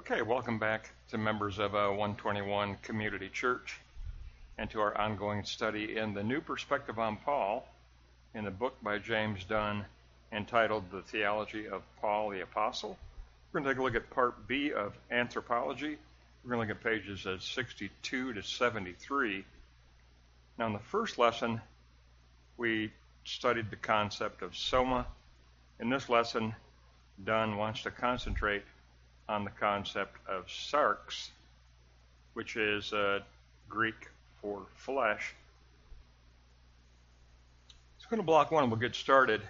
Okay, welcome back to members of 121 Community Church and to our ongoing study in the New Perspective on Paul in the book by James Dunn entitled The Theology of Paul the Apostle. We're going to take a look at part B of Anthropology. We're going to look at pages 62 to 73. Now in the first lesson, we studied the concept of soma. In this lesson, Dunn wants to concentrate on the concept of sarx, which is Greek for flesh. So going to block one, we'll get started.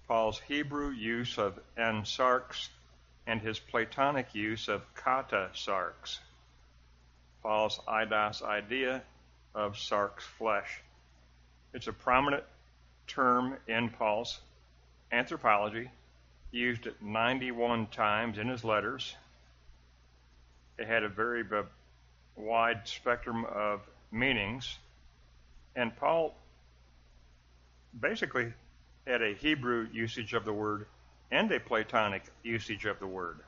Paul's Hebrew use of en sarx and his Platonic use of kata sarx. Paul's eidos idea of sarx flesh. It's a prominent term in Paul's Anthropology. He used it 91 times in his letters. It had a very wide spectrum of meanings. And Paul basically had a Hebrew usage of the word and a Platonic usage of the word.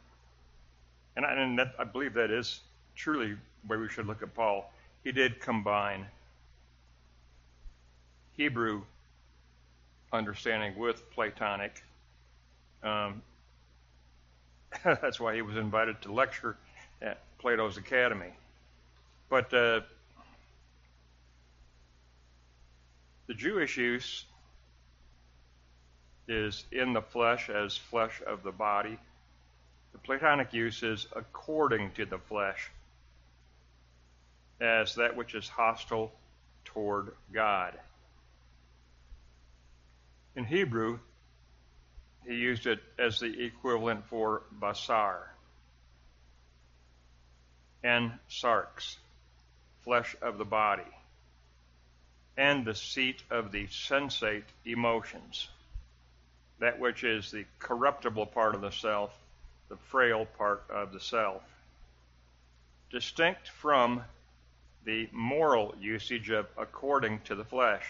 And I believe that is truly the way we should look at Paul. He did combine Hebrew understanding with Platonic. That's why he was invited to lecture at Plato's Academy. But the Jewish use is in the flesh as flesh of the body. The Platonic use is according to the flesh as that which is hostile toward God. In Hebrew, he used it as the equivalent for basar and sarx, flesh of the body, and the seat of the sensate emotions, that which is the corruptible part of the self, the frail part of the self, distinct from the moral usage of according to the flesh.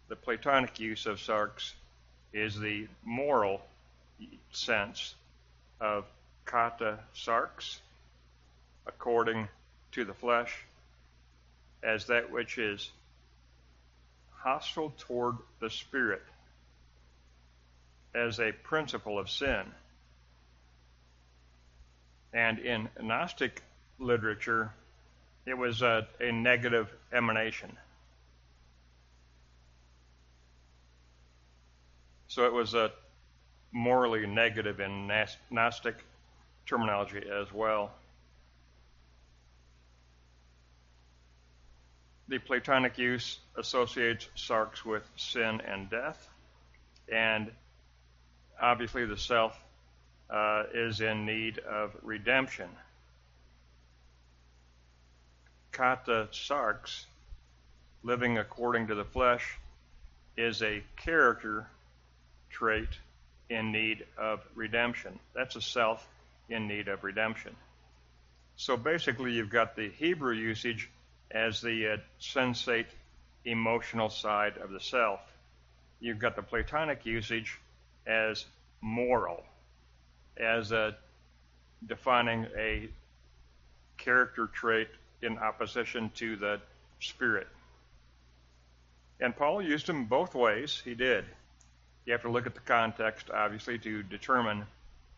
The Platonic use of sarx is the moral sense of kata sarx, according to the flesh, as that which is hostile toward the spirit, as a principle of sin. And in Gnostic literature, it was a negative emanation. So it was a morally negative in Gnostic terminology as well. The Platonic use associates sarx with sin and death, and obviously the self is in need of redemption. Kata sarx, living according to the flesh, is a character trait in need of redemption. That's a self in need of redemption. So basically you've got the Hebrew usage as the sensate emotional side of the self. You've got the Platonic usage as moral, as defining a character trait in opposition to the spirit. And Paul used them both ways. He did. You have to look at the context, obviously, to determine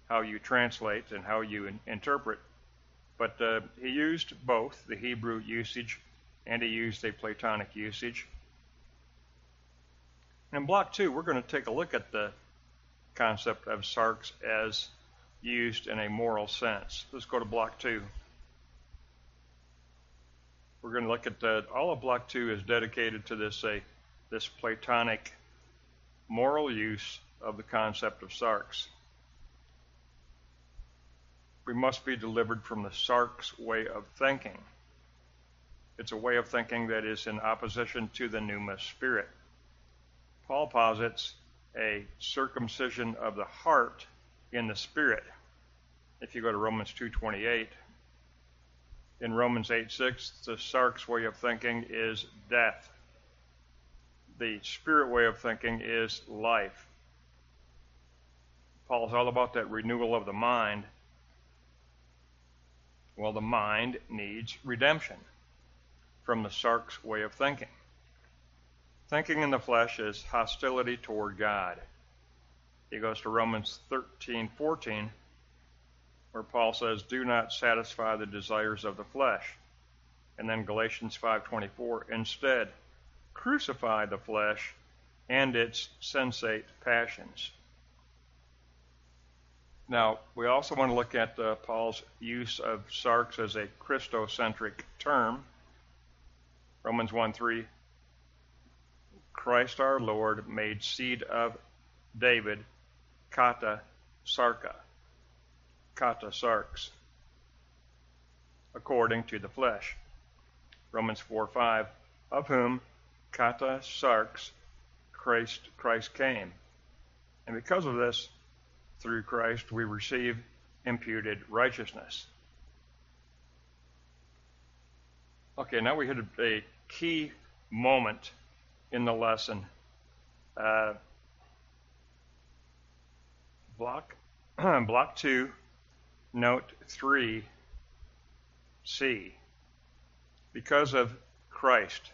how you translate and how you interpret. But he used both, the Hebrew usage, and he used a Platonic usage. In Block 2, we're going to take a look at the concept of sarx as used in a moral sense. Let's go to Block 2. We're going to look at all of Block 2 is dedicated to this Platonic moral use of the concept of sarx. We must be delivered from the sarx way of thinking. It's a way of thinking that is in opposition to the pneuma spirit. Paul posits a circumcision of the heart in the spirit. If you go to Romans 2:28, in Romans 8:6, the sarx way of thinking is death. The spirit way of thinking is life. Paul's all about that renewal of the mind Well, the mind needs redemption from the sark's way of thinking. Thinking in the flesh is hostility toward God. He goes to Romans 13:14, where Paul says, do not satisfy the desires of the flesh. And then Galatians 5:24, instead, crucify the flesh and its sensate passions. Now, we also want to look at Paul's use of sarx as a Christocentric term. Romans 1:3, Christ our Lord made seed of David kata sarka, kata sarx, according to the flesh. Romans 4:5, of whom kata sarx Christ came. And because of this, through Christ we receive imputed righteousness. Okay, now we hit a key moment in the lesson. Block 2, note 3C. Because of Christ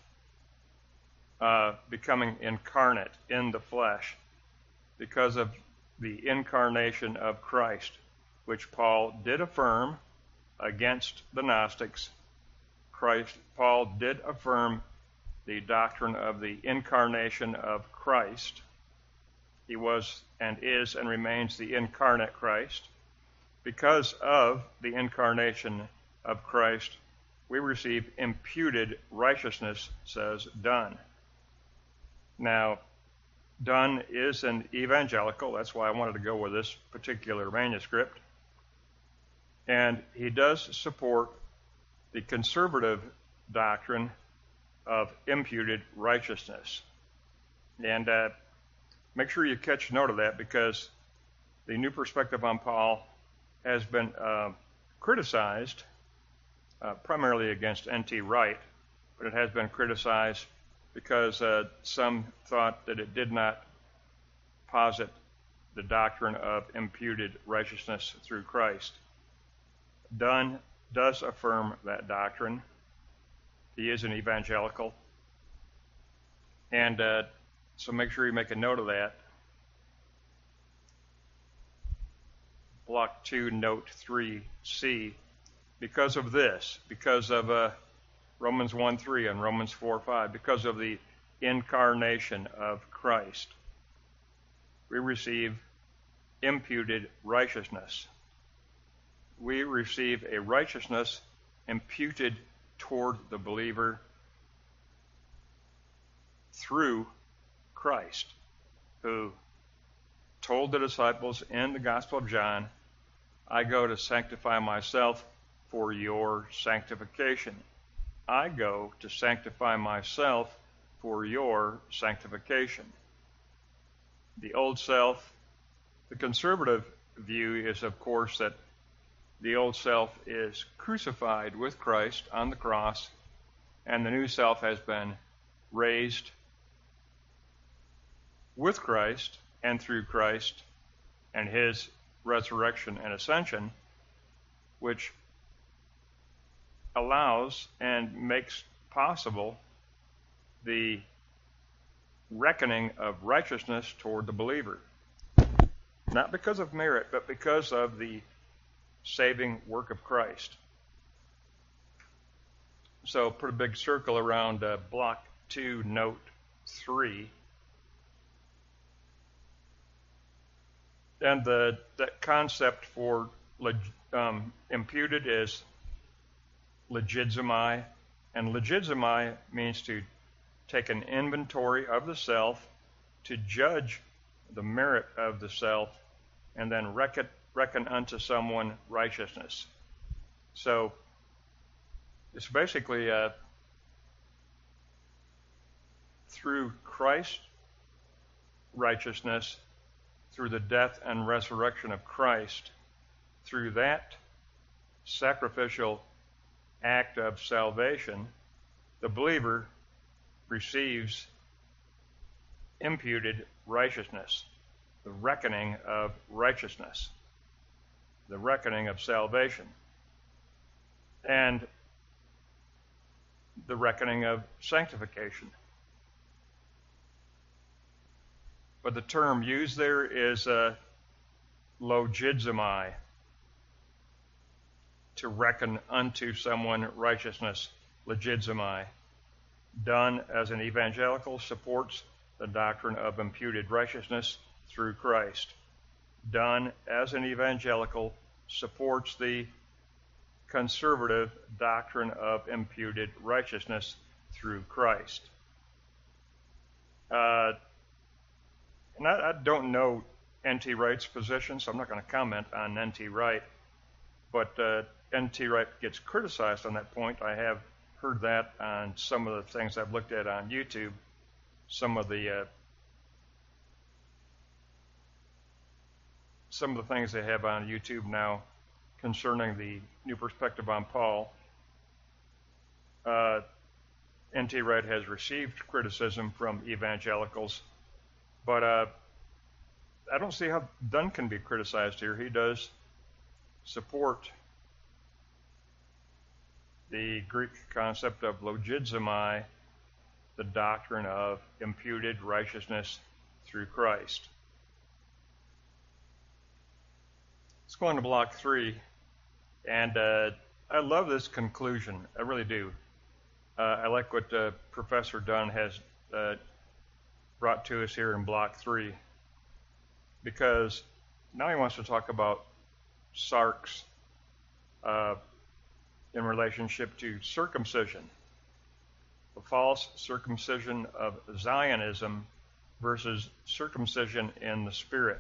becoming incarnate in the flesh, because of the incarnation of Christ, which Paul did affirm against the Gnostics, Paul did affirm the doctrine of the incarnation of Christ. He was and is and remains the incarnate Christ. Because of the incarnation of Christ, we receive imputed righteousness, says Dunn. Now, Dunn is an evangelical. That's why I wanted to go with this particular manuscript. And he does support the conservative doctrine of imputed righteousness. And make sure you catch note of that, because the New Perspective on Paul has been criticized, primarily against N.T. Wright, but it has been criticized because some thought that it did not posit the doctrine of imputed righteousness through Christ. Dunn does affirm that doctrine. He is an evangelical. And so make sure you make a note of that. Block 2, note 3C. Because of this, because of Romans 1:3 and Romans 4:5, because of the incarnation of Christ, we receive imputed righteousness. We receive a righteousness imputed toward the believer through Christ, who told the disciples in the Gospel of John, I go to sanctify myself for your sanctification. I go to sanctify myself for your sanctification. The old self, the conservative view is, of course, that the old self is crucified with Christ on the cross, and the new self has been raised with Christ and through Christ and his resurrection and ascension, which allows and makes possible the reckoning of righteousness toward the believer. Not because of merit, but because of the saving work of Christ. So put a big circle around block 2, note 3. And that concept for imputed is legizimi, and legizimi means to take an inventory of the self, to judge the merit of the self, and then reckon unto someone righteousness. So it's basically through Christ's righteousness, through the death and resurrection of Christ, through that sacrificial act of salvation, the believer receives imputed righteousness, the reckoning of righteousness, the reckoning of salvation. and the reckoning of sanctification. But the term used there is logizomai, to reckon unto someone righteousness, logizomai. Dunn, as an evangelical, supports the doctrine of imputed righteousness through Christ. Dunn, as an evangelical, supports the conservative doctrine of imputed righteousness through Christ. And I don't know N.T. Wright's position, so I'm not going to comment on N.T. Wright, but N.T. Wright gets criticized on that point. I have heard that on some of the things I've looked at on YouTube, some of the things they have on YouTube now concerning the new perspective on Paul. N.T. Wright has received criticism from evangelicals, but I don't see how Dunn can be criticized here. He does support the Greek concept of logizomai, the doctrine of imputed righteousness through Christ. Let's go on to block 3, and I love this conclusion. I really do. I like what Professor Dunn has brought to us here in block 3, because now he wants to talk about sarx in relationship to circumcision, the false circumcision of Zionism versus circumcision in the Spirit.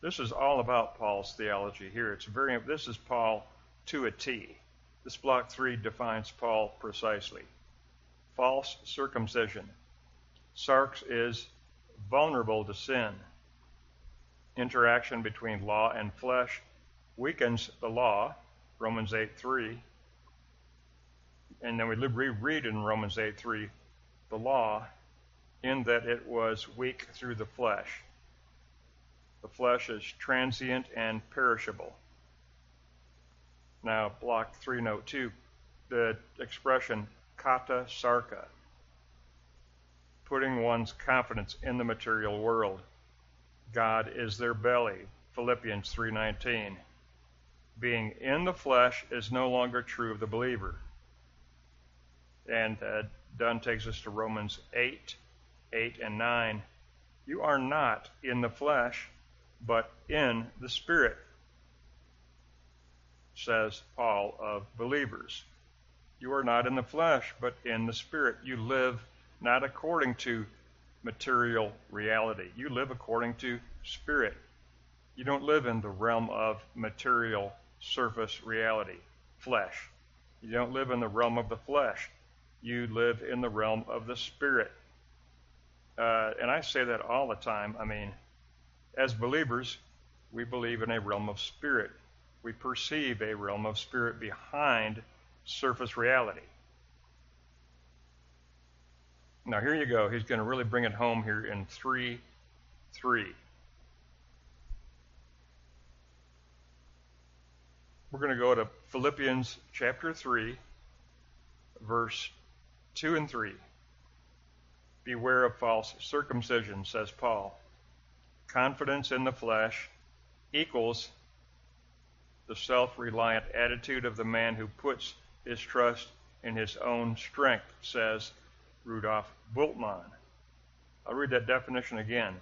This is all about Paul's theology here. This is Paul to a T. This block 3 defines Paul precisely. False circumcision. Sarx is vulnerable to sin. Interaction between law and flesh weakens the law, Romans 8:3. And then we reread in Romans 8:3 the law, in that it was weak through the flesh. The flesh is transient and perishable. Now, block 3, note 2, the expression kata sarka, putting one's confidence in the material world. God is their belly, Philippians 3:19. Being in the flesh is no longer true of the believer. And Dunn takes us to Romans 8 and 9. You are not in the flesh, but in the Spirit, says Paul of believers. You are not in the flesh, but in the Spirit. You live not according to material reality. You live according to Spirit. You don't live in the realm of material surface reality, flesh. You don't live in the realm of the flesh. You live in the realm of the Spirit. And I say that all the time. I mean, as believers, we believe in a realm of spirit. We perceive a realm of spirit behind surface reality. Now here you go. He's going to really bring it home here in 3:3. We're going to go to Philippians chapter 3, verse 2 and 3. Beware of false circumcision, says Paul. Confidence in the flesh equals the self-reliant attitude of the man who puts his trust in his own strength, says Rudolf Bultmann. I'll read that definition again.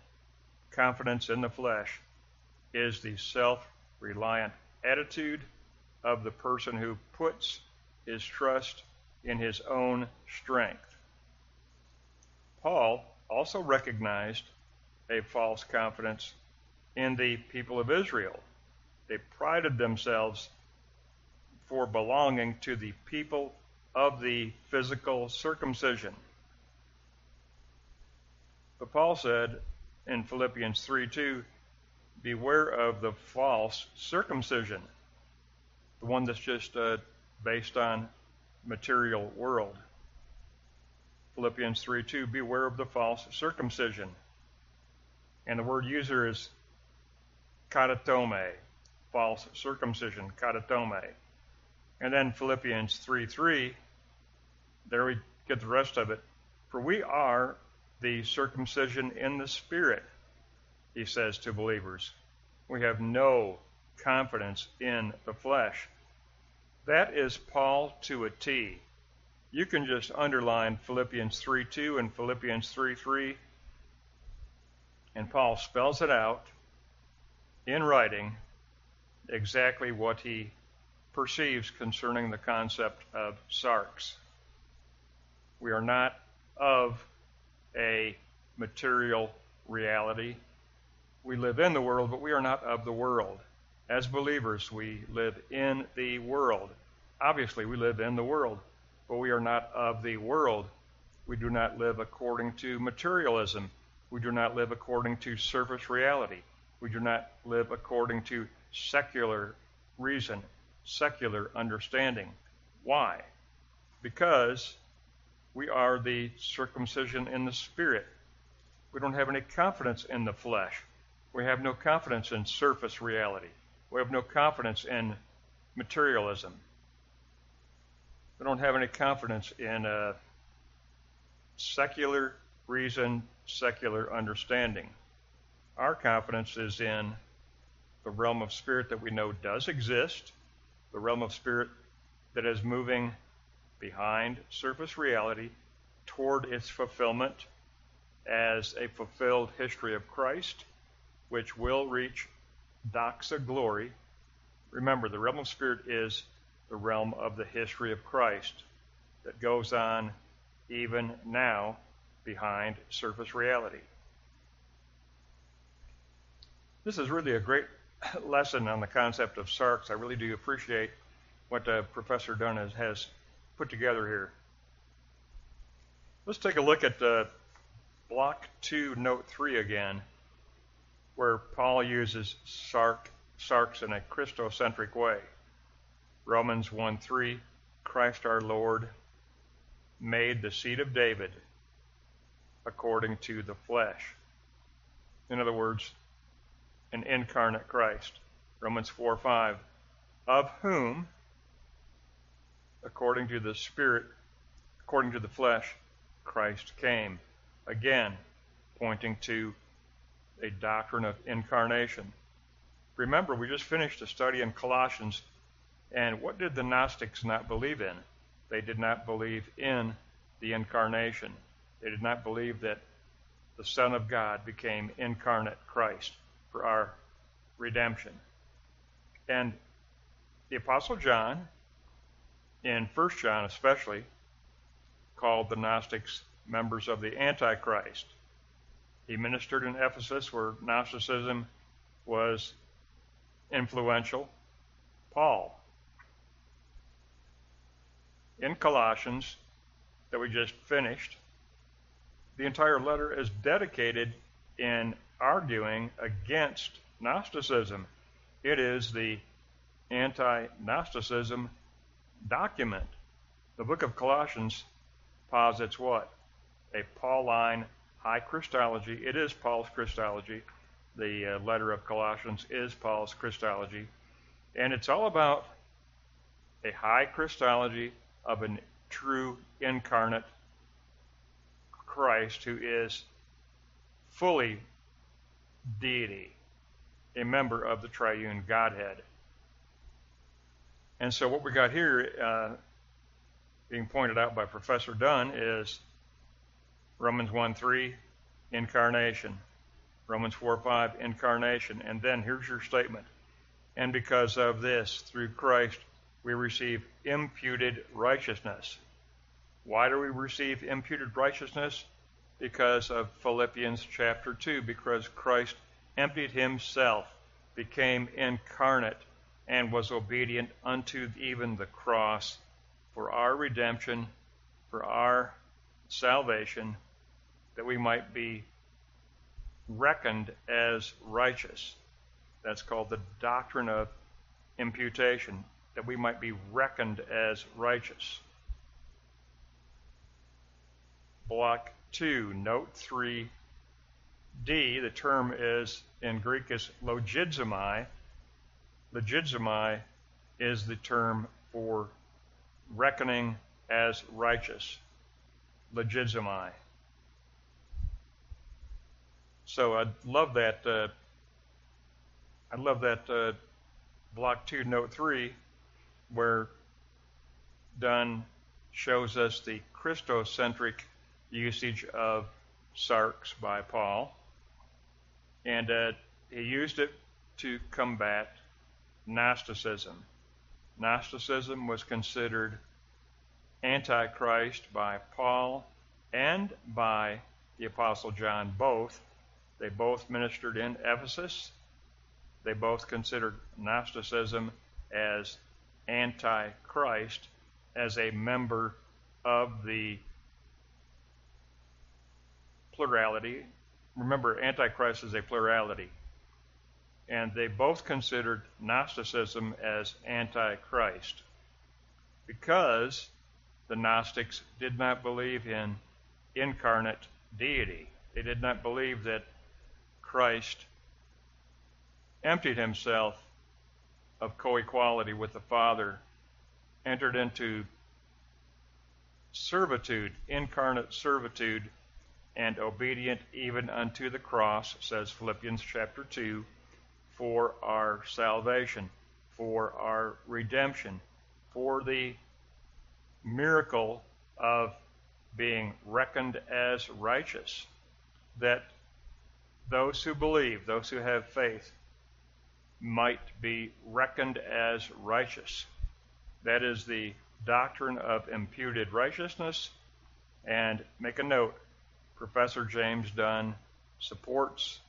Confidence in the flesh is the self-reliant attitude of the person who puts his trust in his own strength. Paul also recognized a false confidence in the people of Israel. They prided themselves for belonging to the people of the physical circumcision. But Paul said in Philippians 3:2, beware of the false circumcision, the one that's just based on material world. Philippians 3:2, beware of the false circumcision. And the word user is katatome, false circumcision, katatome. And then Philippians 3:3, there we get the rest of it. For we are the circumcision in the Spirit, he says to believers. We have no confidence in the flesh. That is Paul to a T. You can just underline Philippians 3:2 and Philippians 3:3, and Paul spells it out in writing exactly what he perceives concerning the concept of sarx. We are not of a material reality. We live in the world, but we are not of the world. As believers, we live in the world. Obviously, we live in the world, but we are not of the world. We do not live according to materialism. We do not live according to surface reality. We do not live according to secular reason, secular understanding. Why? Because we are the circumcision in the Spirit. We don't have any confidence in the flesh. We have no confidence in surface reality. We have no confidence in materialism. We don't have any confidence in secular reason, secular understanding. Our confidence is in the realm of spirit that we know does exist, the realm of spirit that is moving behind surface reality toward its fulfillment as a fulfilled history of Christ, which will reach doxa glory. Remember, the realm of spirit is the realm of the history of Christ that goes on even now behind surface reality. This is really a great lesson on the concept of sarx. I really do appreciate what Professor Dunn has put together here. Let's take a look at Block 2, Note 3 again, where Paul uses sarx in a Christocentric way. Romans 1:3, Christ our Lord made the seed of David according to the flesh. In other words, an incarnate Christ. Romans 4:5, of whom, according to the Spirit, according to the flesh, Christ came. Again, pointing to a doctrine of incarnation. Remember, we just finished a study in Colossians, and what did the Gnostics not believe in? They did not believe in the incarnation. They did not believe that the Son of God became incarnate Christ for our redemption. And the Apostle John, in 1 John especially, called the Gnostics members of the Antichrist. He ministered in Ephesus, where Gnosticism was influential. Paul, in Colossians, that we just finished, the entire letter is dedicated in arguing against Gnosticism. It is the anti-Gnosticism document. The book of Colossians posits what? A Pauline high Christology. It is Paul's Christology. The letter of Colossians is Paul's Christology. And it's all about a high Christology of a true incarnate Christ who is fully deity, a member of the triune Godhead. And so what we got here being pointed out by Professor Dunn is Romans 1:3, incarnation. Romans 4:5, incarnation. And then here's your statement. And because of this, through Christ, we receive imputed righteousness. Why do we receive imputed righteousness? Because of Philippians chapter 2, because Christ emptied himself, became incarnate, and was obedient unto even the cross for our redemption, for our salvation, that we might be reckoned as righteous. That's called the doctrine of imputation, that we might be reckoned as righteous. Block 2, Note 3D, the term is, in Greek, is logizomai. Logizomai is the term for reckoning as righteous, legizimi. So I love that. Block 2, Note 3, where Dunn shows us the Christocentric usage of sarx by Paul, and he used it to combat Gnosticism. Gnosticism was considered antichrist by Paul and by the Apostle John both. They both ministered in Ephesus. They both considered Gnosticism as antichrist, as a member of the plurality. Remember, antichrist is a plurality. And they both considered Gnosticism as antichrist because the Gnostics did not believe in incarnate deity. They did not believe that Christ emptied himself of co-equality with the Father, entered into servitude, incarnate servitude, and obedient even unto the cross, says Philippians chapter 2, for our salvation, for our redemption, for the miracle of being reckoned as righteous, that those who believe, those who have faith, might be reckoned as righteous. That is the doctrine of imputed righteousness. And make a note, Professor James Dunn supports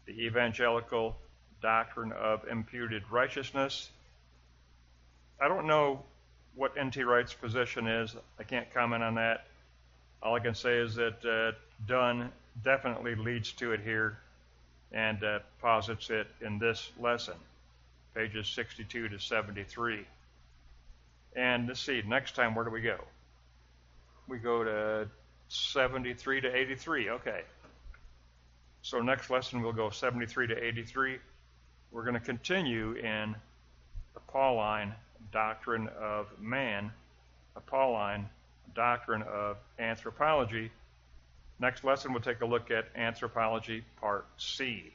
the evangelical doctrine of imputed righteousness. I don't know what N.T. Wright's position is. I can't comment on that. All I can say is that Dunn definitely leads to it here and posits it in this lesson, pages 62 to 73. And let's see, next time, where do we go? We go to 73 to 83. Okay. So next lesson, we'll go 73 to 83. We're going to continue in the Pauline doctrine of man, the Pauline doctrine of anthropology. Next lesson, we'll take a look at anthropology part C.